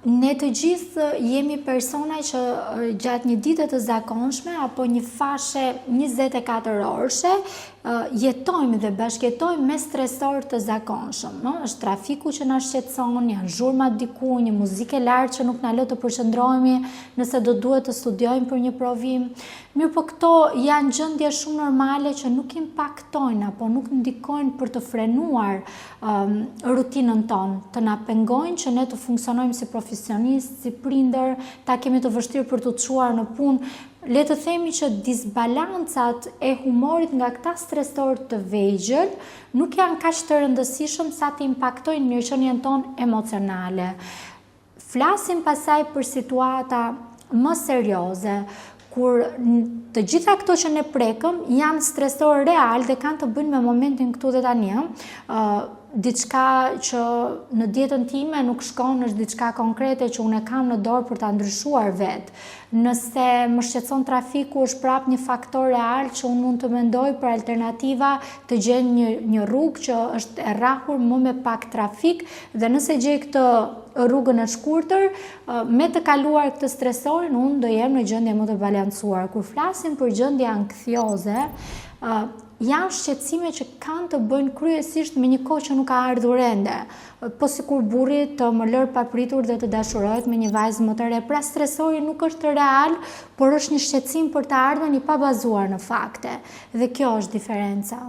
Ne të gjithë jemi persona që gjatë një dite të zakonshme apo një fashe 24 orëshe jetojmë dhe bashkjetojmë me stresor të zakonshëm. Është trafiku që na shqetëson, janë zhurmat diku, një muzikë lartë që nuk na lë të përqendrohemi nëse do duhet të studiojmë për një provim. Mirë, po këto janë gjendje shumë normale që nuk impaktojnë apo nuk ndikojnë për të frenuar rutinën tonë, të na pengojnë që ne të funksionojmë si profesionistë, si prindër, ta kemi të vështirë për të çuar në punë. Le të themi që disbalancat e humorit nga këta stresor të vegjël nuk janë kaq të rëndësishëm sa të impaktojnë mirëqenien tonë emocionale. Flasim pasaj për situata më serioze, kur të gjitha këto që ne prekëm janë stresor real dhe kanë të bëjnë me momentin këtu dhe tani. Diçka që në dietën time nuk shkon, është diçka konkrete që unë e kam në dorë për ta ndryshuar vetë. Nëse më shqetëson trafiku, është prap një faktor real që unë mund të mendoj për alternativa të gjej një rrugë që është e rrahur më me pak trafik, dhe nëse gjej këtë rrugën e shkurtër, me të kaluar këtë stresorin, unë do jem në gjendje më të balancuar. Kur flasim për gjendje ankthioze, janë shqetësime që kanë të bëjnë kryesisht me një kohë që nuk ka ardhur ende. Po sikur burri të më lër papritur dhe të dashurohet me një vajzë më të re. Pra stresori nuk është real, por është një shqetësim për të ardhmen i pabazuar në fakte. Dhe kjo është diferenca.